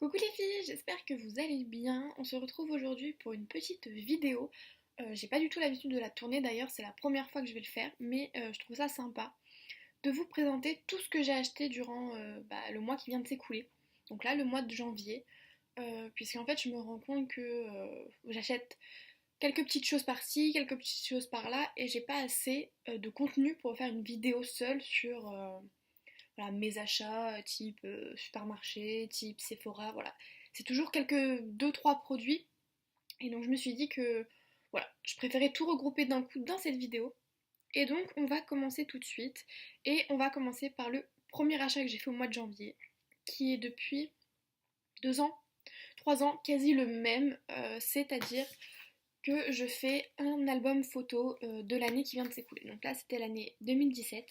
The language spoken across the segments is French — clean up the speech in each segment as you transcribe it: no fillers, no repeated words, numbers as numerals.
Coucou les filles, j'espère que vous allez bien. On se retrouve aujourd'hui pour une petite vidéo. J'ai pas du tout l'habitude de la tourner d'ailleurs, c'est la première fois que je vais le faire, mais je trouve ça sympa de vous présenter tout ce que j'ai acheté durant le mois qui vient de s'écouler. Donc là, le mois de janvier, puisqu'en fait je me rends compte que j'achète quelques petites choses par-ci, quelques petites choses par-là, et j'ai pas assez de contenu pour faire une vidéo seule sur voilà, mes achats type supermarché, type Sephora, voilà. C'est toujours quelques deux trois produits et donc je me suis dit que voilà, je préférais tout regrouper d'un coup dans cette vidéo. Et donc on va commencer tout de suite et on va commencer par le premier achat que j'ai fait au mois de janvier qui est depuis 2 ans, 3 ans, quasi le même, c'est-à-dire que je fais un album photo de l'année qui vient de s'écouler. Donc là c'était l'année 2017.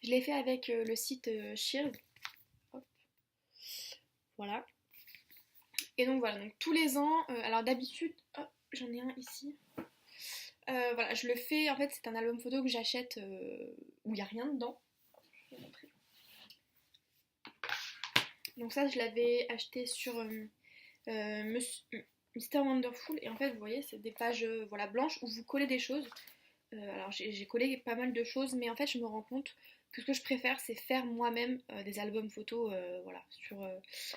Je l'ai fait avec le site Shears. Hop, voilà. Et donc voilà, donc tous les ans, alors d'habitude, hop, j'en ai un ici. Voilà, je le fais, en fait c'est un album photo que j'achète où il n'y a rien dedans. Je vais montrer. Donc ça je l'avais acheté sur Mr. Wonderful et en fait vous voyez c'est des pages voilà, blanches où vous collez des choses. Alors j'ai collé pas mal de choses mais en fait je me rends compte que ce que je préfère c'est faire moi-même des albums photos voilà,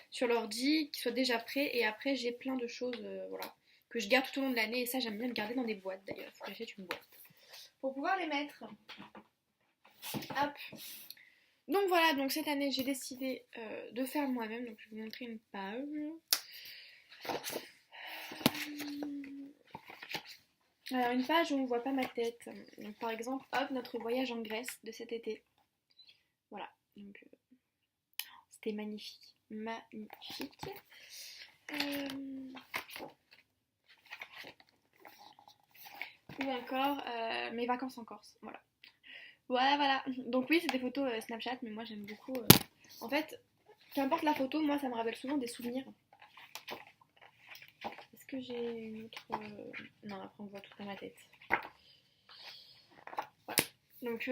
sur l'ordi qui soient déjà prêts et après j'ai plein de choses voilà, que je garde tout au long de l'année et ça j'aime bien le garder dans des boîtes d'ailleurs, il faut que j'achète une boîte pour pouvoir les mettre. Hop. Donc voilà, donc cette année j'ai décidé de faire moi-même, donc je vais vous montrer une page. Alors une page où on ne voit pas ma tête. Donc par exemple, hop, notre voyage en Grèce de cet été. Voilà, donc c'était magnifique. Magnifique. Ou encore mes vacances en Corse. Voilà. Voilà, voilà. Donc oui, c'est des photos Snapchat, mais moi j'aime beaucoup. En fait, qu'importe la photo, moi ça me rappelle souvent des souvenirs. Est-ce que j'ai une autre... Non, après on voit tout dans ma tête. Voilà. Donc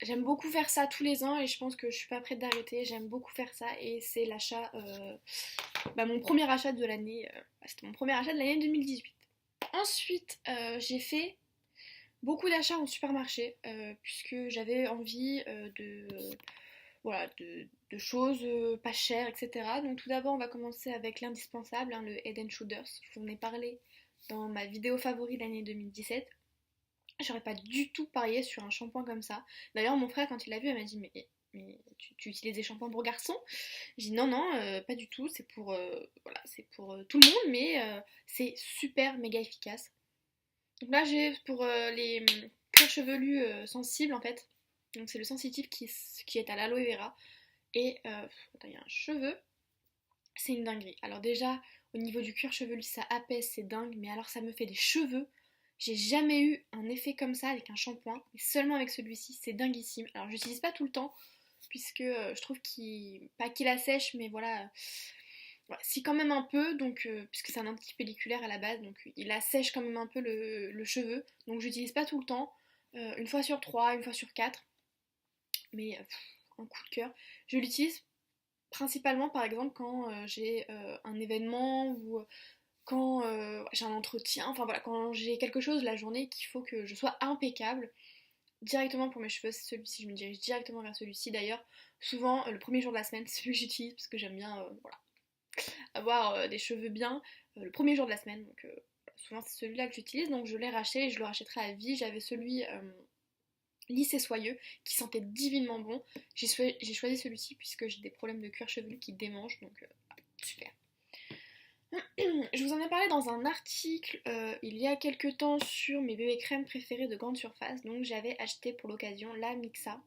j'aime beaucoup faire ça tous les ans et je pense que je suis pas prête d'arrêter. J'aime beaucoup faire ça et c'est l'achat, mon premier achat de l'année. C'était mon premier achat de l'année 2018. Ensuite, j'ai fait beaucoup d'achats en supermarché puisque j'avais envie voilà, de choses pas chères, etc. Donc tout d'abord, on va commencer avec l'indispensable, hein, le Head and Shoulders. Je vous en ai parlé dans ma vidéo favori de l'année 2017. J'aurais pas du tout parié sur un shampoing comme ça. D'ailleurs, mon frère, quand il l'a vu, il m'a dit mais tu utilises des shampoings pour garçons? J'ai dit non, non, pas du tout, c'est pour, voilà, c'est pour tout le monde, mais c'est super méga efficace. Donc là, j'ai pour les cuirs chevelus sensibles en fait. Donc c'est le sensitif qui est à l'aloe vera. Et attends, il y a un cheveu, c'est une dinguerie. Alors déjà, au niveau du cuir chevelu, ça apaise, c'est dingue, mais alors ça me fait des cheveux. J'ai jamais eu un effet comme ça avec un shampoing, mais seulement avec celui-ci, c'est dinguissime. Alors j'utilise pas tout le temps, puisque je trouve pas qu'il assèche, mais voilà, ouais, si quand même un peu, donc puisque c'est un anti-pelliculaire à la base, donc il assèche quand même un peu le cheveu, donc j'utilise pas tout le temps, une fois sur trois, une fois sur quatre, mais un coup de cœur. Je l'utilise principalement par exemple quand j'ai un événement ou quand j'ai un entretien, enfin voilà, quand j'ai quelque chose la journée qu'il faut que je sois impeccable, directement pour mes cheveux, c'est celui-ci, je me dirige directement vers celui-ci d'ailleurs. Souvent, le premier jour de la semaine, c'est celui que j'utilise parce que j'aime bien voilà, avoir des cheveux bien le premier jour de la semaine. Donc souvent c'est celui-là que j'utilise, donc je l'ai racheté et je le rachèterai à vie. J'avais celui lisse et soyeux qui sentait divinement bon. J'ai choisi celui-ci puisque j'ai des problèmes de cuir chevelu qui démangent, donc super. Je vous en ai parlé dans un article il y a quelques temps sur mes bébés crèmes préférées de grande surface. Donc j'avais acheté pour l'occasion la Mixa.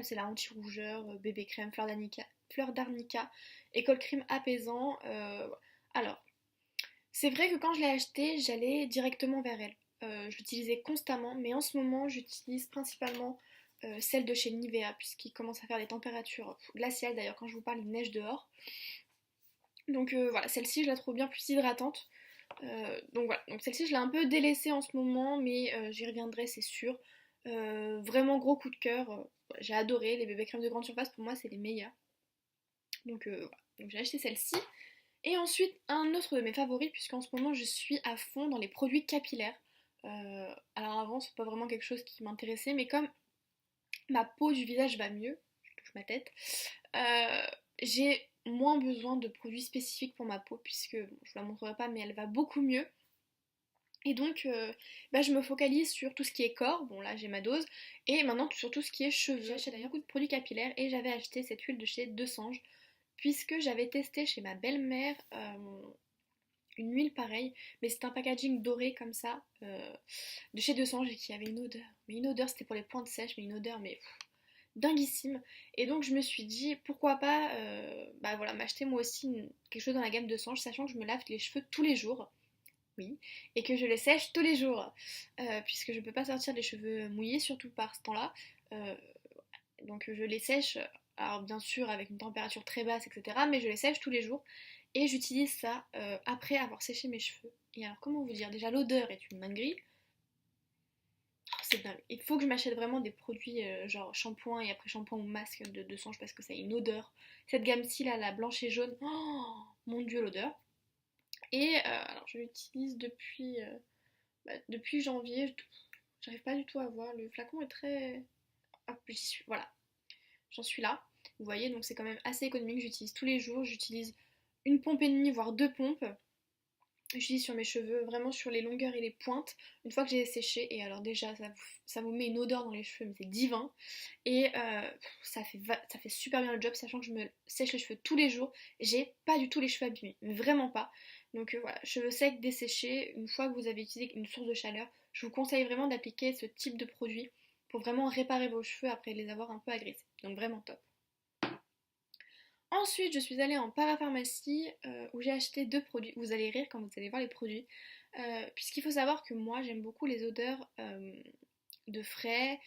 C'est la anti-rougeur, bébé crème, fleur d'arnica, école crème apaisant. Alors, c'est vrai que quand je l'ai acheté, j'allais directement vers elle. Je l'utilisais constamment, mais en ce moment, j'utilise principalement celle de chez Nivea, puisqu'il commence à faire des températures glaciales. D'ailleurs, quand je vous parle, il neige dehors. Donc voilà, celle-ci, je la trouve bien plus hydratante. Donc voilà, donc celle-ci, je l'ai un peu délaissée en ce moment, mais j'y reviendrai, c'est sûr. Vraiment gros coup de cœur. J'ai adoré les bébés crèmes de grande surface, pour moi, c'est les meilleurs. Donc voilà. Donc j'ai acheté celle-ci. Et ensuite, un autre de mes favoris, puisqu'en ce moment, je suis à fond dans les produits capillaires. Alors avant, c'est pas vraiment quelque chose qui m'intéressait, mais comme ma peau du visage va mieux, je touche ma tête, euh, j'ai moins besoin de produits spécifiques pour ma peau, puisque, bon, je vous la montrerai pas, mais elle va beaucoup mieux. Et donc, je me focalise sur tout ce qui est corps, bon là j'ai ma dose, et maintenant sur tout ce qui est cheveux. J'achète d'ailleurs beaucoup de produits capillaires et j'avais acheté cette huile de chez Deux Sanges, puisque j'avais testé chez ma belle-mère une huile pareille, mais c'était un packaging doré comme ça, de chez Deux Sanges et qui avait une odeur. Mais une odeur, c'était pour les pointes sèches, mais une odeur, mais dinguissime. Et donc je me suis dit, pourquoi pas voilà, m'acheter moi aussi quelque chose dans la gamme Deux Sanges, sachant que je me lave les cheveux tous les jours. Oui, et que je les sèche tous les jours, puisque je peux pas sortir les cheveux mouillés, surtout par ce temps-là. Euh, donc je les sèche, alors bien sûr avec une température très basse, etc. Mais je les sèche tous les jours et j'utilise ça après avoir séché mes cheveux. Et alors comment vous dire, déjà l'odeur est une dinguerie. Oh, c'est dingue. Il faut que je m'achète vraiment des produits genre shampoing et après shampoing ou masque de Sange parce que ça a une odeur. Cette gamme-ci là, la blanche et jaune, oh mon dieu l'odeur. Et alors je l'utilise depuis janvier, j'arrive pas du tout à voir, le flacon est très... Hop, voilà, j'en suis là. Vous voyez, donc c'est quand même assez économique, j'utilise tous les jours, j'utilise une pompe et demie, voire deux pompes. J'utilise sur mes cheveux, vraiment sur les longueurs et les pointes, une fois que j'ai séché, et alors déjà ça vous met une odeur dans les cheveux, mais c'est divin, et ça fait super bien le job, sachant que je me sèche les cheveux tous les jours, j'ai pas du tout les cheveux abîmés, vraiment pas, donc voilà, cheveux secs, desséchés, une fois que vous avez utilisé une source de chaleur, je vous conseille vraiment d'appliquer ce type de produit pour vraiment réparer vos cheveux après les avoir un peu agressés, donc vraiment top. Ensuite, je suis allée en parapharmacie où j'ai acheté deux produits. Vous allez rire quand vous allez voir les produits. Puisqu'il faut savoir que moi, j'aime beaucoup les odeurs de frais,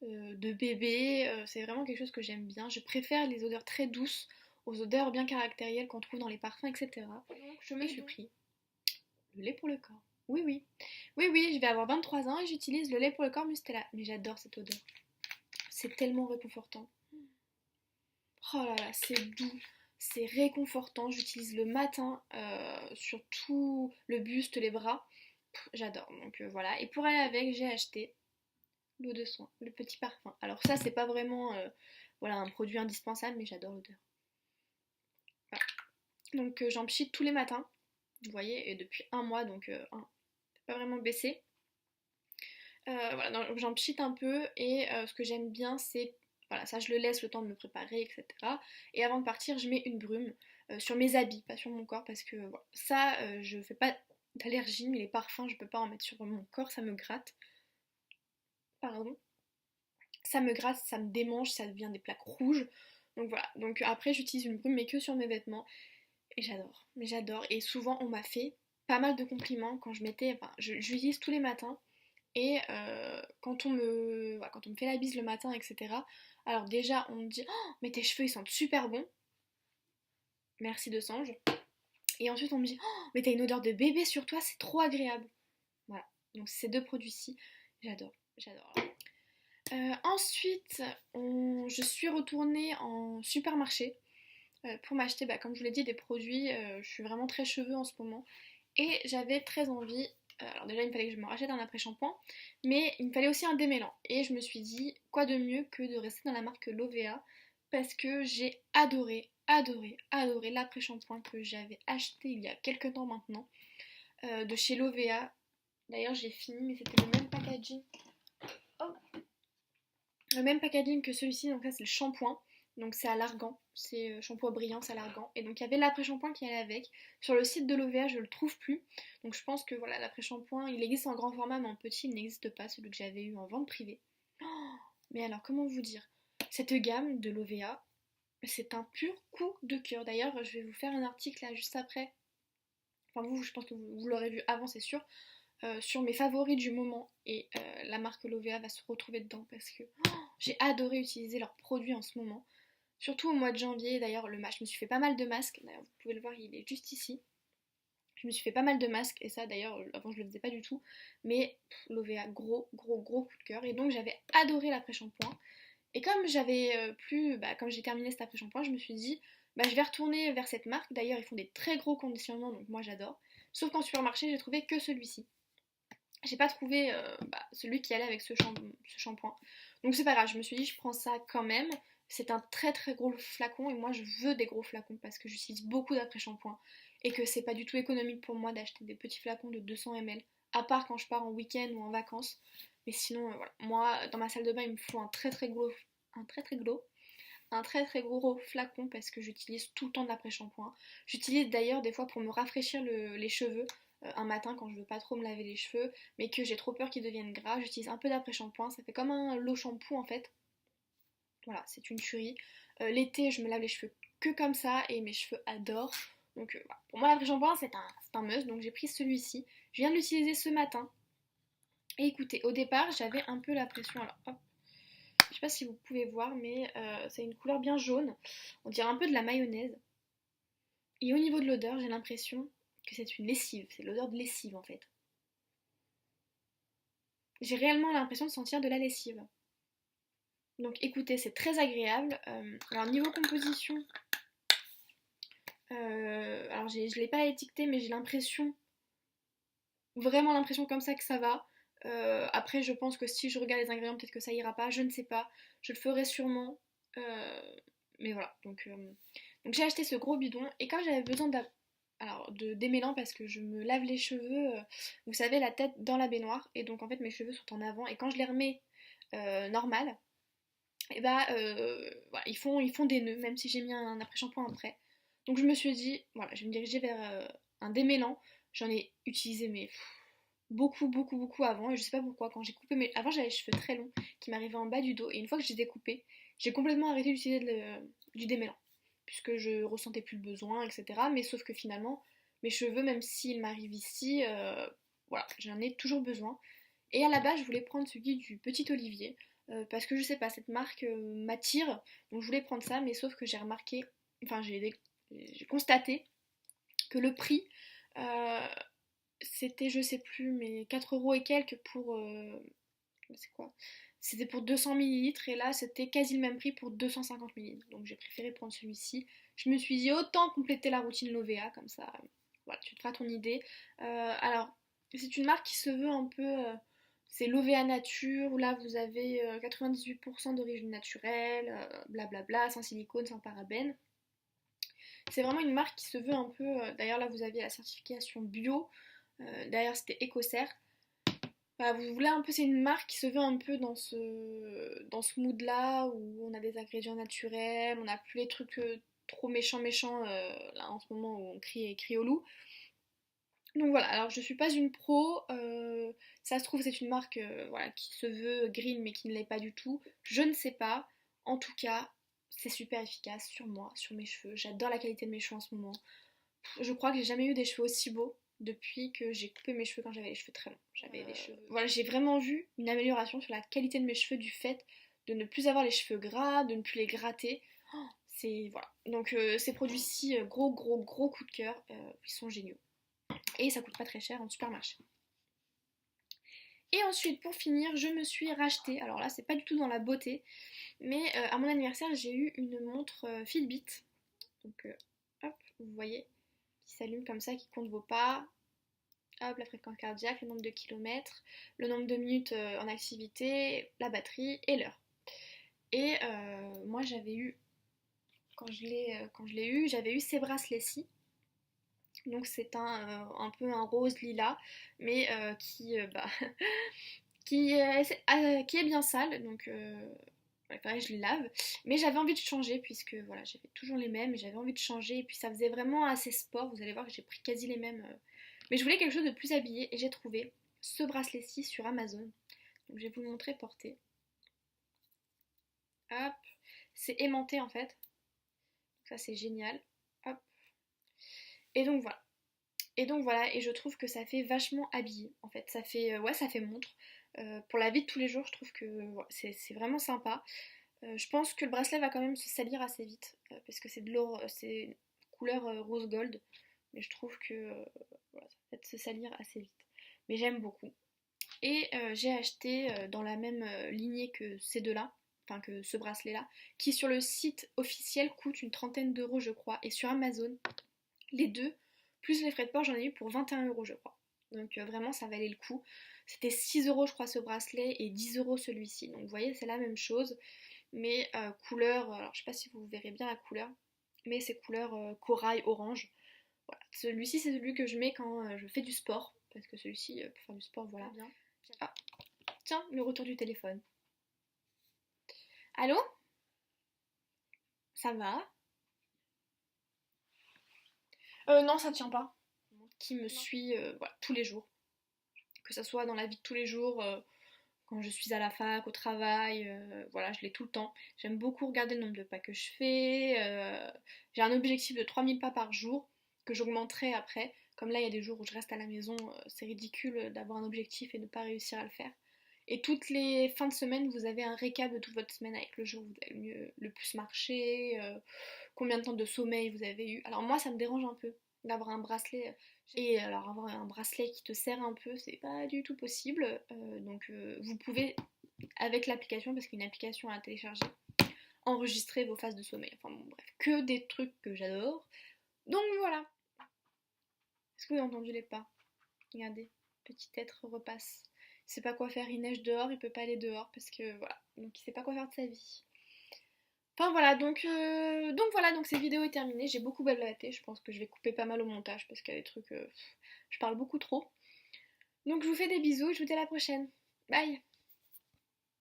de bébé. C'est vraiment quelque chose que j'aime bien. Je préfère les odeurs très douces aux odeurs bien caractérielles qu'on trouve dans les parfums, etc. Donc, je me suis pris le lait pour le corps. Oui, oui. Oui, oui, je vais avoir 23 ans et j'utilise le lait pour le corps Mustela. Mais j'adore cette odeur. C'est tellement réconfortant. Oh là là, c'est doux, c'est réconfortant. J'utilise le matin sur tout le buste, les bras. J'adore. Donc voilà. Et pour aller avec, j'ai acheté l'eau de soin, le petit parfum. Alors ça, c'est pas vraiment voilà, un produit indispensable, mais j'adore l'odeur. Voilà. Donc j'en pchite tous les matins. Vous voyez, et depuis un mois, donc c'est pas vraiment baissé. Voilà, donc j'en pchite un peu et ce que j'aime bien, c'est voilà, ça je le laisse le temps de me préparer, etc. Et avant de partir, je mets une brume sur mes habits, pas sur mon corps, parce que voilà, ça, je fais pas d'allergie, mais les parfums, je peux pas en mettre sur mon corps, ça me gratte. Pardon. Ça me gratte, ça me démange, ça devient des plaques rouges. Donc voilà, donc après j'utilise une brume, mais que sur mes vêtements. Et j'adore, mais j'adore. Et souvent on m'a fait pas mal de compliments quand je mettais, enfin, je l'utilise tous les matins. Et voilà, quand on me fait la bise le matin, etc. Alors déjà, on me dit oh, mais tes cheveux ils sentent super bon. Merci de Sange. Et ensuite, on me dit oh, mais t'as une odeur de bébé sur toi, c'est trop agréable. Voilà. Donc ces deux produits-ci, j'adore. J'adore. Ensuite, je suis retournée en supermarché pour m'acheter, comme je vous l'ai dit, des produits. Je suis vraiment très cheveux en ce moment. Et j'avais très envie. Alors déjà il me fallait que je me rachète un après-shampoing, mais il me fallait aussi un démêlant. Et je me suis dit, quoi de mieux que de rester dans la marque Lovea, parce que j'ai adoré, adoré, adoré l'après-shampoing que j'avais acheté il y a quelques temps maintenant, de chez Lovea. D'ailleurs j'ai fini, mais c'était le même packaging. Oh, le même packaging que celui-ci, donc là c'est le shampoing. Donc c'est à l'argan, c'est shampoing brillant, c'est à l'argan. Et donc il y avait l'après-shampoing qui allait avec. Sur le site de Lovea, je le trouve plus. Donc je pense que voilà, l'après-shampoing, il existe en grand format, mais en petit, il n'existe pas, celui que j'avais eu en vente privée. Oh, mais alors, comment vous dire? Cette gamme de Lovea, c'est un pur coup de cœur. D'ailleurs, je vais vous faire un article là juste après. Enfin, vous, je pense que vous l'aurez vu avant, c'est sûr. Sur mes favoris du moment. Et la marque Lovea va se retrouver dedans parce que j'ai adoré utiliser leurs produits en ce moment. Surtout au mois de janvier, d'ailleurs, je me suis fait pas mal de masques. D'ailleurs, vous pouvez le voir, il est juste ici. Je me suis fait pas mal de masques, et ça, d'ailleurs, avant, je le faisais pas du tout. Mais Lovea, gros, gros, gros coup de cœur. Et donc, j'avais adoré l'après-shampoing. Et comme j'avais comme j'ai terminé cet après-shampoing, je me suis dit, bah, je vais retourner vers cette marque. D'ailleurs, ils font des très gros conditionnements, donc moi j'adore. Sauf qu'en supermarché, j'ai trouvé que celui-ci. J'ai pas trouvé celui qui allait avec ce shampoing. Donc c'est pas grave, je me suis dit je prends ça quand même. C'est un très très gros flacon et moi je veux des gros flacons parce que j'utilise beaucoup d'après-shampoing et que c'est pas du tout économique pour moi d'acheter des petits flacons de 200 ml, à part quand je pars en week-end ou en vacances. Mais sinon, voilà. Moi dans ma salle de bain il me faut un très très gros, un très très gros flacon parce que j'utilise tout le temps de l'après-shampoing. J'utilise d'ailleurs des fois pour me rafraîchir les cheveux un matin quand je veux pas trop me laver les cheveux mais que j'ai trop peur qu'ils deviennent gras. J'utilise un peu d'après-shampoing, ça fait comme un lot shampoo en fait. Voilà, c'est une tuerie. L'été, je me lave les cheveux que comme ça et mes cheveux adorent. Donc voilà. Pour moi, l'après-shampoing, c'est un must. Donc j'ai pris celui-ci. Je viens de l'utiliser ce matin. Et écoutez, au départ, j'avais un peu la pression. Alors, hop, je sais pas si vous pouvez voir, mais c'est une couleur bien jaune. On dirait un peu de la mayonnaise. Et au niveau de l'odeur, j'ai l'impression que c'est une lessive. C'est l'odeur de lessive en fait. J'ai réellement l'impression de sentir de la lessive. Donc écoutez, c'est très agréable. Alors niveau composition, alors je ne l'ai pas étiqueté, mais j'ai l'impression, vraiment l'impression comme ça que ça va. Après, je pense que si je regarde les ingrédients, peut-être que ça ira pas, je ne sais pas. Je le ferai sûrement. Mais voilà, donc j'ai acheté ce gros bidon et quand j'avais besoin de démêlant parce que je me lave les cheveux, vous savez, la tête dans la baignoire et donc en fait mes cheveux sont en avant et quand je les remets normal, et bah voilà, ils font des nœuds même si j'ai mis un après-shampoing après. Donc je me suis dit, voilà, je vais me diriger vers un démêlant. J'en ai utilisé mais beaucoup, beaucoup, beaucoup avant et je sais pas pourquoi. Quand j'ai coupé mes... Avant j'avais les cheveux très longs qui m'arrivaient en bas du dos et une fois que je les ai coupés, j'ai complètement arrêté d'utiliser du démêlant puisque je ressentais plus le besoin, etc. Mais sauf que finalement, mes cheveux, même s'ils m'arrivent ici, voilà, j'en ai toujours besoin. Et à la base, je voulais prendre celui du Petit Olivier parce que je sais pas, cette marque m'attire, donc je voulais prendre ça, mais sauf que j'ai remarqué, enfin j'ai constaté que le prix euh, c'était, je sais plus, mais 4 euros et quelques pour. C'est quoi? C'était pour 200 millilitres et là c'était quasi le même prix pour 250 millilitres. Donc j'ai préféré prendre celui-ci. Je me suis dit autant compléter la routine Lovea, comme ça, voilà, tu te feras ton idée. Alors, c'est une marque qui se veut un peu. C'est Lovea Nature, où là vous avez 98% d'origine naturelle, blablabla, sans silicone, sans parabènes. C'est vraiment une marque qui se veut un peu. D'ailleurs, là vous aviez la certification bio. Derrière c'était Ecocer. Voilà, vous voulez un peu, c'est une marque qui se veut un peu dans ce mood là où on a des ingrédients naturels, on n'a plus les trucs trop méchants là en ce moment où on crie au loup. Donc voilà, alors je suis pas une pro, ça se trouve c'est une marque voilà, qui se veut green mais qui ne l'est pas du tout, je ne sais pas, en tout cas c'est super efficace sur moi, sur mes cheveux, j'adore la qualité de mes cheveux en ce moment. Je crois que j'ai jamais eu des cheveux aussi beaux depuis que j'ai coupé mes cheveux quand j'avais les cheveux très longs. J'avais des cheveux. Voilà, j'ai vraiment vu une amélioration sur la qualité de mes cheveux du fait de ne plus avoir les cheveux gras, de ne plus les gratter. Oh, c'est voilà. Donc ces produits-ci, gros gros gros coup de cœur, ils sont géniaux. Et ça coûte pas très cher en supermarché. Et ensuite, pour finir, je me suis racheté. Alors là, c'est pas du tout dans la beauté, mais à mon anniversaire, j'ai eu une montre Fitbit. Donc hop, vous voyez, qui s'allume comme ça, qui compte vos pas. Hop, la fréquence cardiaque, le nombre de kilomètres, le nombre de minutes en activité, la batterie et l'heure. Et moi j'avais eu, quand je l'ai eu, j'avais eu ces bracelets-ci. Donc c'est un peu un rose lilas, mais qui est bien sale. Donc ouais, pareil, je les lave. Mais j'avais envie de changer puisque voilà, j'avais toujours les mêmes. J'avais envie de changer et puis ça faisait vraiment assez sport. Vous allez voir que j'ai pris quasi les mêmes. Mais je voulais quelque chose de plus habillé et j'ai trouvé ce bracelet-ci sur Amazon. Donc je vais vous le montrer porté. Hop, c'est aimanté en fait. Ça c'est génial. Hop. Et donc voilà. Et je trouve que ça fait vachement habillé en fait. Ça fait ouais, ça fait montre. Pour la vie de tous les jours, je trouve que ouais, c'est vraiment sympa. Je pense que le bracelet va quand même se salir assez vite parce que c'est de l'or, c'est couleur rose gold. Mais je trouve que voilà, ça va peut-être se salir assez vite. Mais j'aime beaucoup. Et j'ai acheté dans la même lignée que ces deux-là. enfin que ce bracelet-là, qui sur le site officiel coûte une trentaine d'euros je crois, et sur Amazon, les deux, plus les frais de port, j'en ai eu pour 21 euros je crois. Donc vraiment ça valait le coup. C'était 6 euros je crois ce bracelet et 10 euros celui-ci. Donc vous voyez c'est la même chose, mais couleur, alors je sais pas si vous verrez bien la couleur, mais c'est couleur corail orange. Voilà. Celui-ci c'est celui que je mets quand je fais du sport, parce que celui-ci pour faire du sport voilà. Bien. Ah, tiens, le retour du téléphone. Allô? Ça va? Non, ça tient pas. Qui me suit voilà, tous les jours. Que ça soit dans la vie de tous les jours, quand je suis à la fac, au travail, voilà, je l'ai tout le temps. J'aime beaucoup regarder le nombre de pas que je fais. J'ai un objectif de 3000 pas par jour que j'augmenterai après. Comme là, il y a des jours où je reste à la maison, c'est ridicule d'avoir un objectif et de ne pas réussir à le faire. Et toutes les fins de semaine, vous avez un récap de toute votre semaine avec le jour où vous avez le plus marché, combien de temps de sommeil vous avez eu. Alors moi, ça me dérange un peu d'avoir un bracelet. Et alors avoir un bracelet qui te serre un peu, c'est pas du tout possible. Donc vous pouvez, avec l'application, parce qu'il y a une application à télécharger, enregistrer vos phases de sommeil. Enfin bon, bref, que des trucs que j'adore. Donc voilà. Est-ce que vous avez entendu les pas? Regardez, petit être repasse. Il sait pas quoi faire, il neige dehors, il peut pas aller dehors parce que voilà. Donc il sait pas quoi faire de sa vie. Enfin voilà, donc voilà, donc cette vidéo est terminée. J'ai beaucoup blablaté, je pense que je vais couper pas mal au montage parce qu'il y a des trucs, je parle beaucoup trop. Donc je vous fais des bisous et je vous dis à la prochaine. Bye!